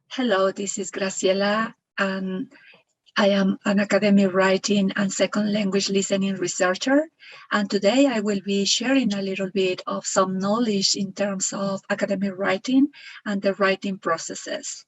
Hello, this is Graciela, and I am an academic writing and second language listening researcher. And today I will be sharing a little bit of some knowledge in terms of academic writing and the writing processes.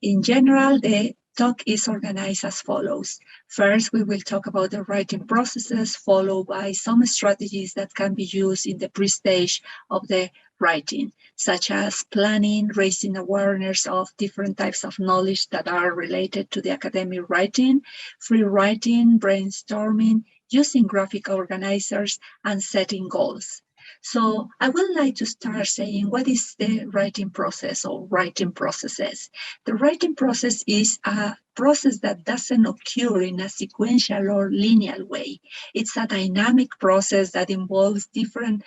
In general, the talk is organized as follows. First, we will talk about the writing processes, followed by some strategies that can be used in the pre-stage of the writing, such as planning, raising awareness of different types of knowledge that are related to the academic writing, free writing, brainstorming, using graphic organizers, and setting goals. So I would like to start saying what is the writing process or writing processes. The writing process is a process that doesn't occur in a sequential or linear way. It's a dynamic process that involves different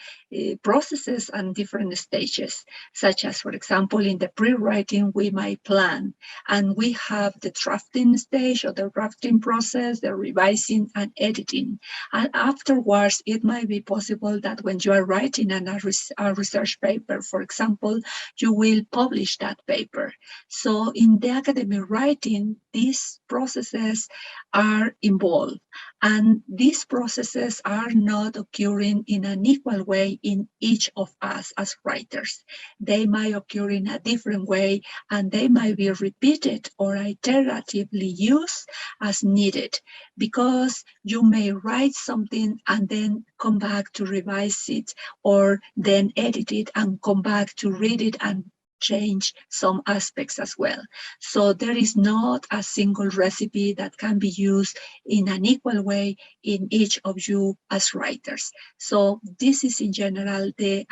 processes and different stages, such as, for example, in the pre-writing, we might plan, and we have the drafting stage or the drafting process, the revising and editing. And afterwards, it might be possible that when you are writing a research paper, for example, you will publish that paper. So in the academic writing, these processes are involved, and these processes are not occurring in an equal way in each of us as writers. They might occur in a different way, and they might be repeated or iteratively used as needed, because you may write something and then come back to revise it, or then edit it and come back to read it and change some aspects as well. So there is not a single recipe that can be used in an equal way in each of you as writers. So this is in general the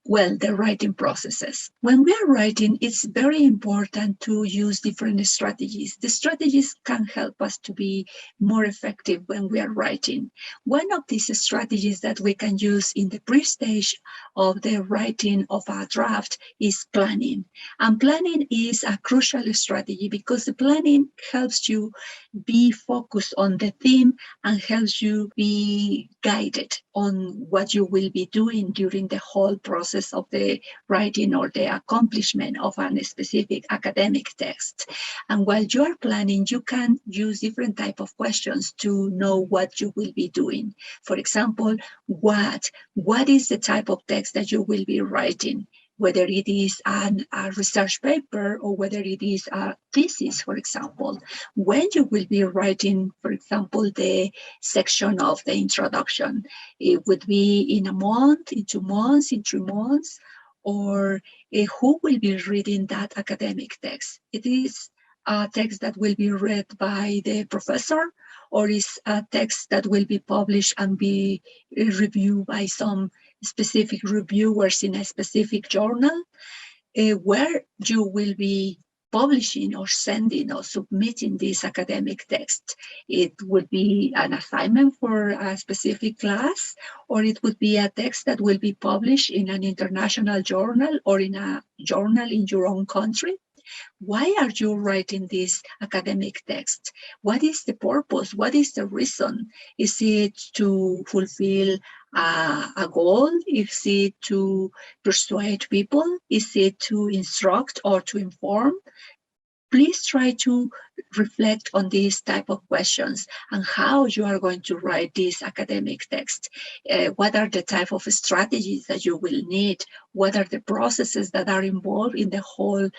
the writing processes. When we are writing, it's very important to use different strategies. The strategies can help us to be more effective when we are writing. One of these strategies that we can use in the pre-stage of the writing of a draft is planning. And planning is a crucial strategy because the planning helps you be focused on the theme and helps you be guided on what you will be doing during the whole process of the writing or the accomplishment of a specific academic text. And while you are planning, you can use different type of questions to know what you will be doing. For example, what is the type of text that you will be writing? Whether it is a research paper or whether it is a thesis, for example. When you will be writing, for example, the section of the introduction, it would be in a month, in 2 months, in 3 months, or who will be reading that academic text? It is a text that will be read by the professor, or is a text that will be published and be reviewed by some specific reviewers in a specific journal, where you will be publishing or sending or submitting this academic text. It would be an assignment for a specific class, or it would be a text that will be published in an international journal or in a journal in your own country. Why are you writing this academic text? What is the purpose? What is the reason? Is it to fulfill a goal? Is it to persuade people? Is it to instruct or to inform? Please try to reflect on these type of questions and how you are going to write this academic text. What are the type of strategies that you will need? What are the processes that are involved in the whole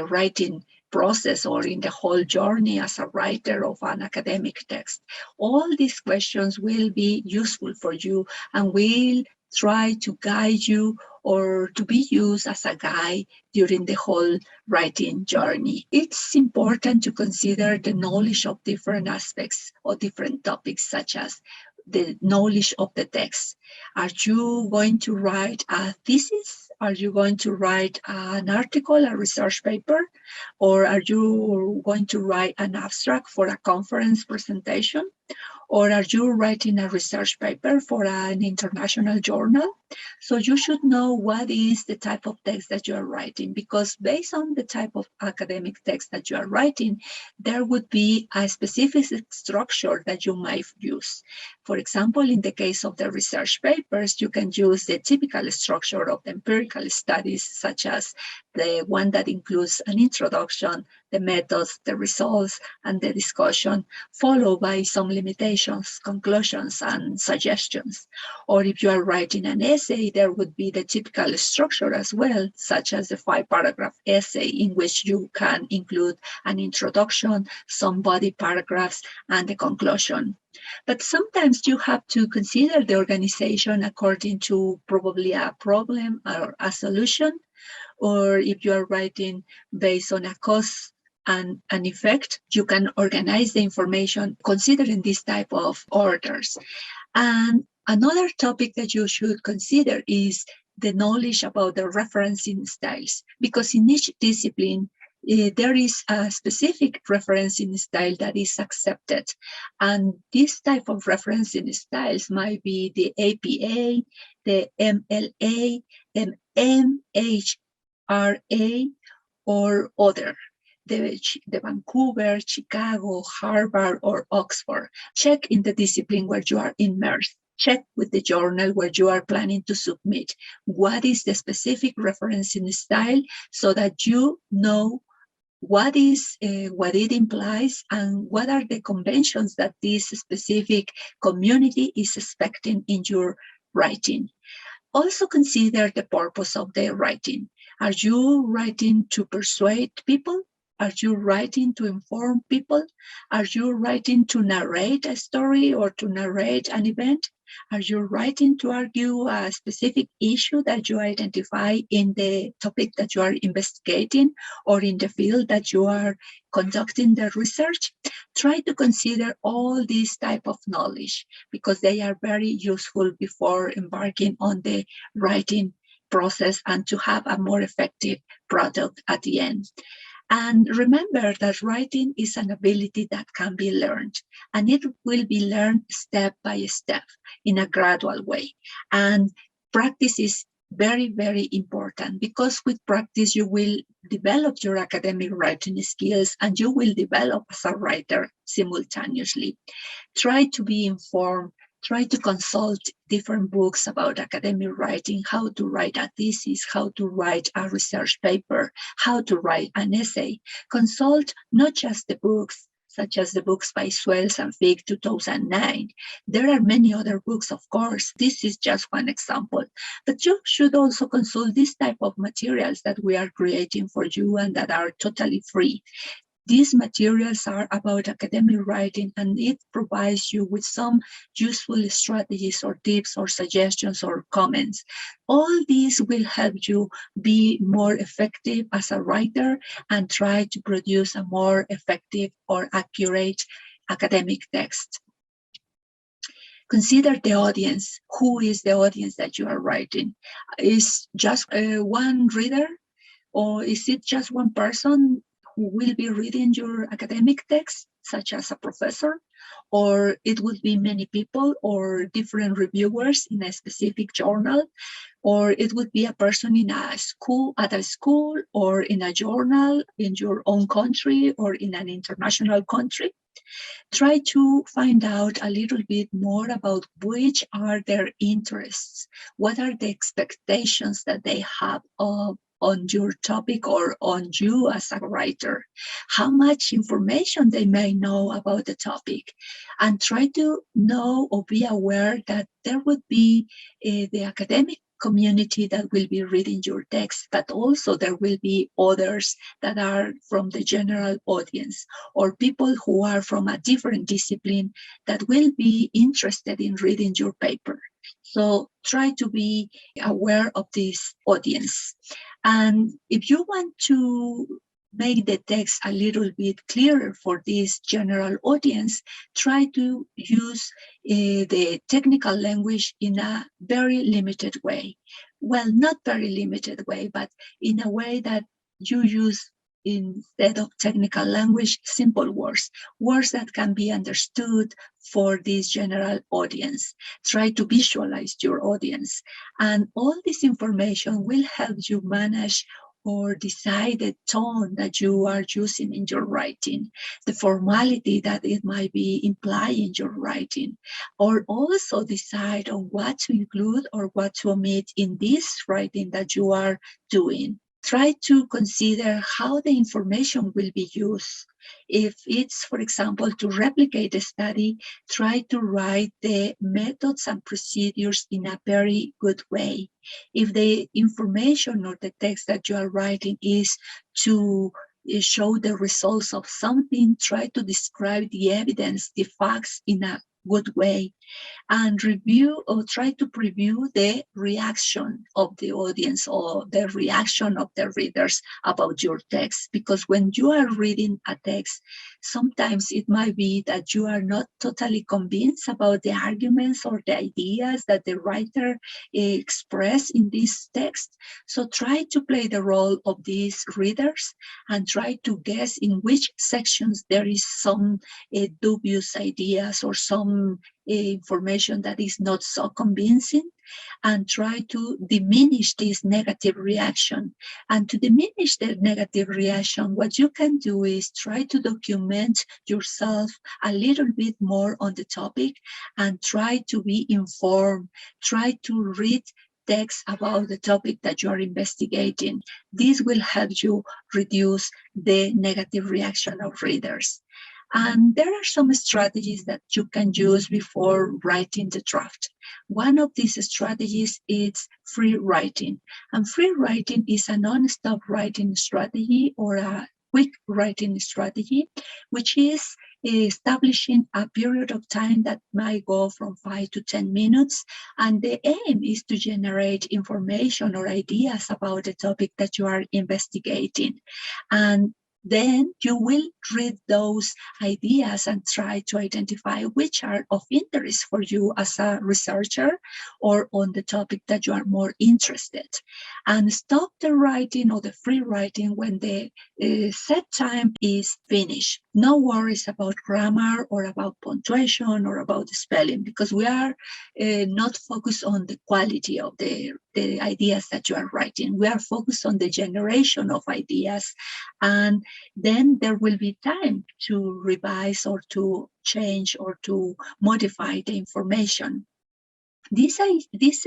writing process or in the whole journey as a writer of an academic text? All these questions will be useful for you and will try to guide you or to be used as a guide during the whole writing journey. It's important to consider the knowledge of different aspects or different topics, such as the knowledge of the text. Are you going to write a thesis? Are you going to write an article, a research paper? Or are you going to write an abstract for a conference presentation? Or are you writing a research paper for an international journal? So you should know what is the type of text that you are writing, because based on the type of academic text that you are writing, there would be a specific structure that you might use. For example, in the case of the research papers, you can use the typical structure of the empirical studies, such as the one that includes an introduction, the methods, the results, and the discussion, followed by some limitations, conclusions, and suggestions. Or if you are writing an essay, there would be the typical structure as well, such as the 5-paragraph essay, in which you can include an introduction, some body paragraphs, and the conclusion. But sometimes you have to consider the organization according to probably a problem or a solution, or if you are writing based on a cause and an effect, you can organize the information considering this type of orders. And another topic that you should consider is the knowledge about the referencing styles, because in each discipline, there is a specific referencing style that is accepted. And this type of referencing styles might be the APA, the MLA, MHRA, or other. The Vancouver, Chicago, Harvard, or Oxford. Check in the discipline where you are immersed. Check with the journal where you are planning to submit what is the specific referencing style, so that you know what it implies and what are the conventions that this specific community is expecting in your writing. Also consider the purpose of the writing. Are you writing to persuade people? Are you writing to inform people? Are you writing to narrate a story or to narrate an event? Are you writing to argue a specific issue that you identify in the topic that you are investigating or in the field that you are conducting the research? Try to consider all these type of knowledge, because they are very useful before embarking on the writing process and to have a more effective product at the end. And remember that writing is an ability that can be learned, and it will be learned step by step in a gradual way. And practice is very, very important, because with practice, you will develop your academic writing skills and you will develop as a writer simultaneously. Try to be informed. Try to consult different books about academic writing, how to write a thesis, how to write a research paper, how to write an essay. Consult not just the books, such as the books by Swells and Fig 2009. There are many other books, of course. This is just one example. But you should also consult this type of materials that we are creating for you and that are totally free. These materials are about academic writing, and it provides you with some useful strategies or tips or suggestions or comments. All these will help you be more effective as a writer and try to produce a more effective or accurate academic text. Consider the audience. Who is the audience that you are writing? Is just one reader, or is it just one person who will be reading your academic text, such as a professor? Or it would be many people or different reviewers in a specific journal? Or it would be a person in a school, at a school, or in a journal in your own country or in an international country? Try to find out a little bit more about which are their interests, what are the expectations that they have on your topic or on you as a writer, how much information they may know about the topic, and try to know or be aware that there would be the academic community that will be reading your text, but also there will be others that are from the general audience or people who are from a different discipline that will be interested in reading your paper. So try to be aware of this audience. And if you want to make the text a little bit clearer for this general audience, try to use the technical language in a very limited way. Well, not very limited way, but in a way that you use instead of technical language, simple words, words that can be understood for this general audience. Try to visualize your audience. And all this information will help you manage or decide the tone that you are using in your writing, the formality that it might be implying in your writing, or also decide on what to include or what to omit in this writing that you are doing. Try to consider how the information will be used. If it's, for example, to replicate a study, try to write the methods and procedures in a very good way. If the information or the text that you are writing is to show the results of something, try to describe the evidence, the facts in a good way, and review or try to preview the reaction of the audience or the reaction of the readers about your text. Because when you are reading a text, sometimes it might be that you are not totally convinced about the arguments or the ideas that the writer expressed in this text. So try to play the role of these readers and try to guess in which sections there is some dubious ideas or some information that is not so convincing, and try to diminish this negative reaction. And to diminish the negative reaction, what you can do is try to document yourself a little bit more on the topic and try to be informed. Try to read text about the topic that you are investigating. This will help you reduce the negative reaction of readers. And there are some strategies that you can use before writing the draft. One of these strategies is free writing. And free writing is a non-stop writing strategy or a quick writing strategy, which is establishing a period of time that might go from 5 to 10 minutes. And the aim is to generate information or ideas about the topic that you are investigating. And then you will read those ideas and try to identify which are of interest for you as a researcher or on the topic that you are more interested. And stop the writing or the free writing when the set time is finished. No worries about grammar or about punctuation or about spelling, because we are not focused on the quality of the ideas that you are writing. We are focused on the generation of ideas, and then there will be time to revise or to change or to modify the information. This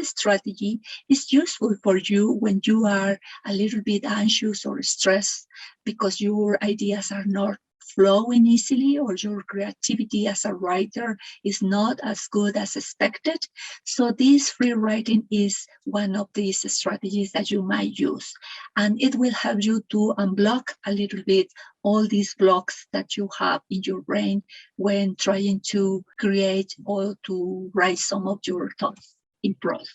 strategy is useful for you when you are a little bit anxious or stressed because your ideas are not flowing easily or your creativity as a writer is not as good as expected. So this free writing is one of these strategies that you might use, and it will help you to unblock a little bit all these blocks that you have in your brain when trying to create or to write some of your thoughts in prose.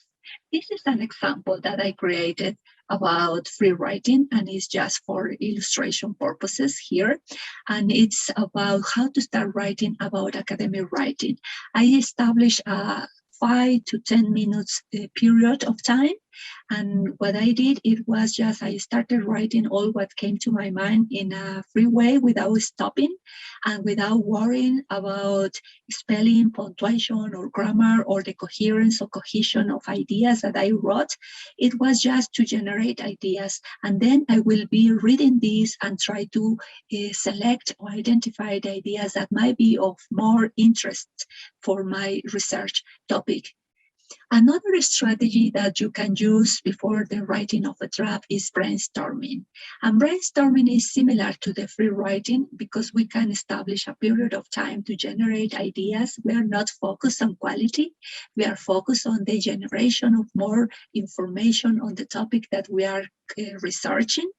This is an example that I created about free writing, and it's just for illustration purposes here. And it's about how to start writing about academic writing. I established a 5 to 10 minutes period of time. And what I did, it was just I started writing all what came to my mind in a free way without stopping and without worrying about spelling, punctuation, or grammar, or the coherence or cohesion of ideas that I wrote. It was just to generate ideas. And then I will be reading these and try to select or identify the ideas that might be of more interest for my research topic. Another strategy that you can use before the writing of a draft is brainstorming. And brainstorming is similar to the free writing because we can establish a period of time to generate ideas. We are not focused on quality. We are focused on the generation of more information on the topic that we are researching.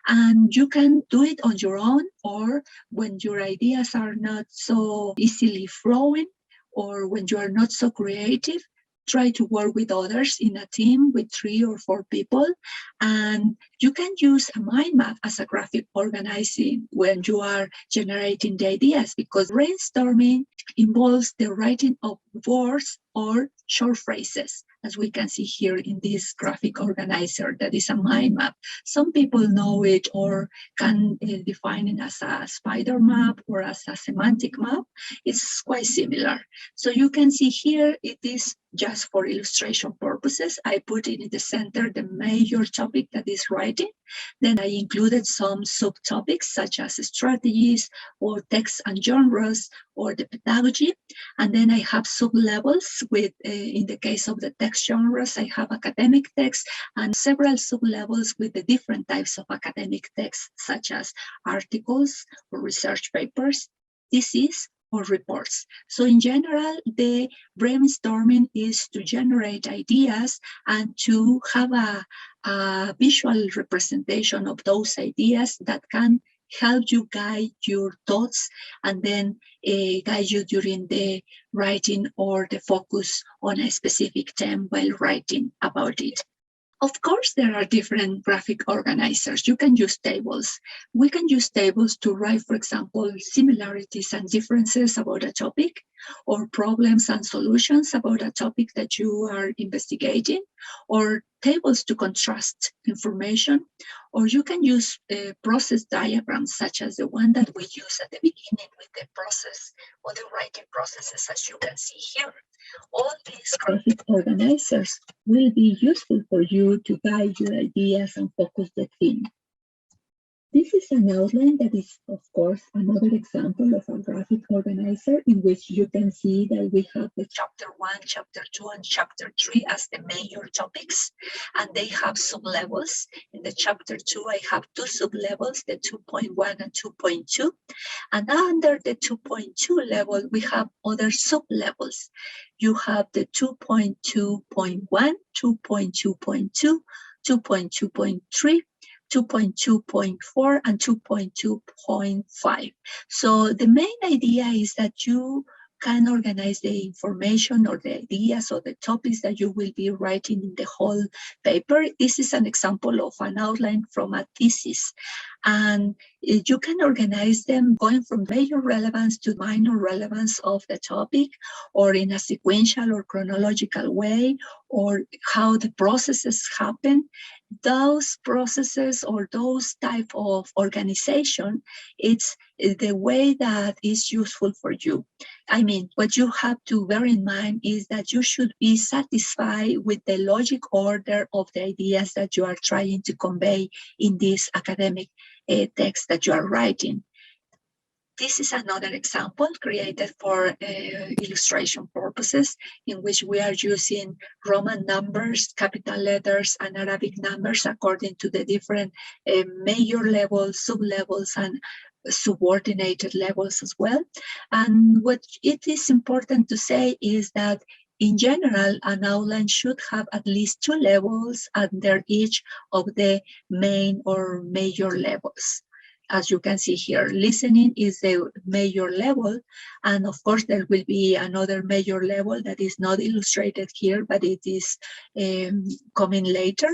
And you can do it on your own, or when your ideas are not so easily flowing, or when you are not so creative, try to work with others in a team with 3 or 4 people. And you can use a mind map as a graphic organizing when you are generating the ideas, because brainstorming involves the writing of words or short phrases. as we can see here in this graphic organizer that is a mind map. Some people know it or can define it as a spider map or as a semantic map. It's quite similar. So you can see here, it is just for illustration purposes. I put it in the center, the major topic that is writing. Then I included some subtopics such as strategies or text and genres or the pedagogy. And then I have sub-levels with, in the case of the text genres, I have academic text and several sub-levels with the different types of academic text, such as articles or research papers, theses, or reports. So in general, the brainstorming is to generate ideas and to have a visual representation of those ideas that can help you guide your thoughts and then guide you during the writing or the focus on a specific theme while writing about it. Of course, there are different graphic organizers. You can use tables. We can use tables to write, for example, similarities and differences about a topic, or problems and solutions about a topic that you are investigating, or tables to contrast information, or you can use process diagrams such as the one that we use at the beginning with the process or the writing processes, as you can see here. All these graphic organizers will be useful for you to guide your ideas and focus the theme. This is an outline that is, of course, another example of a graphic organizer in which you can see that we have the chapter 1, chapter 2, and chapter 3 as the major topics, and they have sub-levels. In the chapter 2, I have two sub-levels, the 2.1 and 2.2, and under the 2.2 level, we have other sub-levels. You have the 2.2.1, 2.2.2, 2.2.3, 2.2.4 and 2.2.5. So the main idea is that you can organize the information or the ideas or the topics that you will be writing in the whole paper. This is an example of an outline from a thesis. And you can organize them going from major relevance to minor relevance of the topic, or in a sequential or chronological way, or how the processes happen. Those processes or those type of organization, it's the way that is useful for you. I mean, what you have to bear in mind is that you should be satisfied with the logic order of the ideas that you are trying to convey in this academic text that you are writing. This is another example created for illustration purposes, in which we are using Roman numbers, capital letters, and Arabic numbers according to the different major levels, sub-levels, and subordinated levels as well. And what it is important to say is that in general, an outline should have at least two levels under each of the main or major levels. As you can see here, listening is the major level, and of course there will be another major level that is not illustrated here, but it is coming later.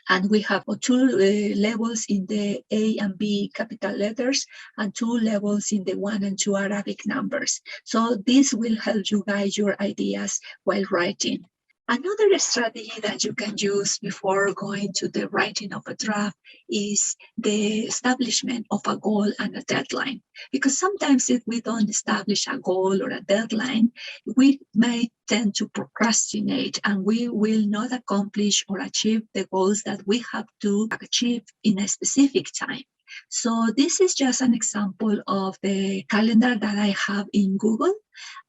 And we have two levels in the A and B capital letters, and two levels in the 1 and 2 Arabic numbers. So this will help you guide your ideas while writing. Another strategy that you can use before going to the writing of a draft is the establishment of a goal and a deadline. Because sometimes if we don't establish a goal or a deadline, we may tend to procrastinate and we will not accomplish or achieve the goals that we have to achieve in a specific time. So this is just an example of the calendar that I have in Google.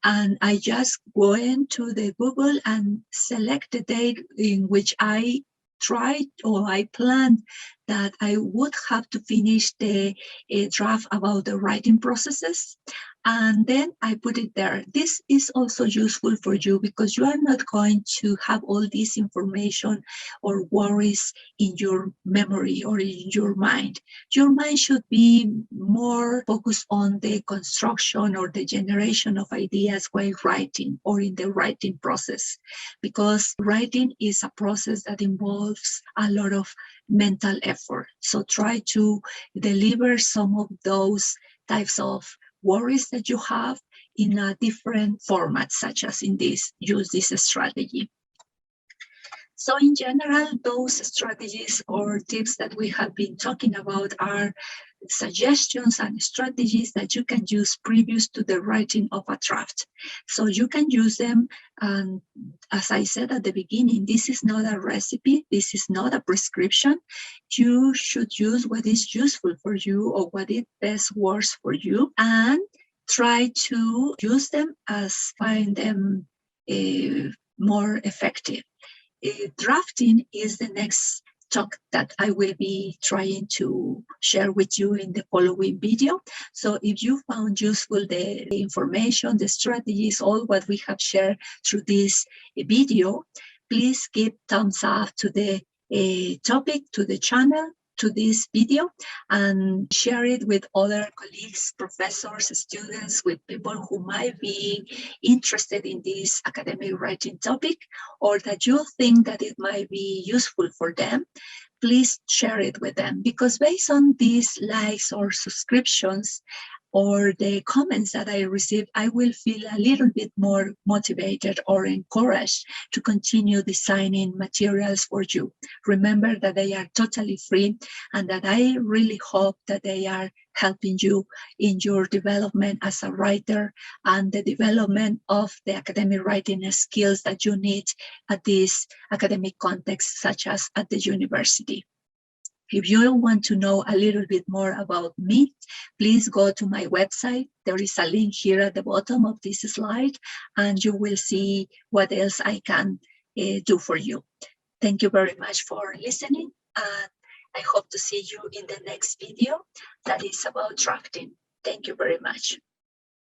And I just go into the Google and select the date in which I tried or I planned that I would have to finish the draft about the writing processes. And then I put it there. This is also useful for you because you are not going to have all this information or worries in your memory or in your mind. Your mind should be more focused on the construction or the generation of ideas while writing or in the writing process, because writing is a process that involves a lot of mental effort. So try to deliver some of those types of worries that you have in a different format, such as in this, use this strategy. So in general, those strategies or tips that we have been talking about are suggestions and strategies that you can use previous to the writing of a draft. So you can use them. And as I said at the beginning, this is not a recipe. This is not a prescription. You should use what is useful for you or what it best works for you, and try to use them as find them more effective. Drafting is the next talk that I will be trying to share with you in the following video. So if you found useful the information, the strategies, all what we have shared through this video, please give thumbs up to the topic, to the channel, to this video, and share it with other colleagues, professors, students, with people who might be interested in this academic writing topic, or that you think that it might be useful for them. Please share it with them, because based on these likes or subscriptions or the comments that I receive, I will feel a little bit more motivated or encouraged to continue designing materials for you. Remember that they are totally free, and that I really hope that they are helping you in your development as a writer and the development of the academic writing skills that you need at this academic context, such as at the university. If you want to know a little bit more about me, please go to my website. There is a link here at the bottom of this slide, and you will see what else I can do for you. Thank you very much for listening, and I hope to see you in the next video that is about drafting. Thank you very much.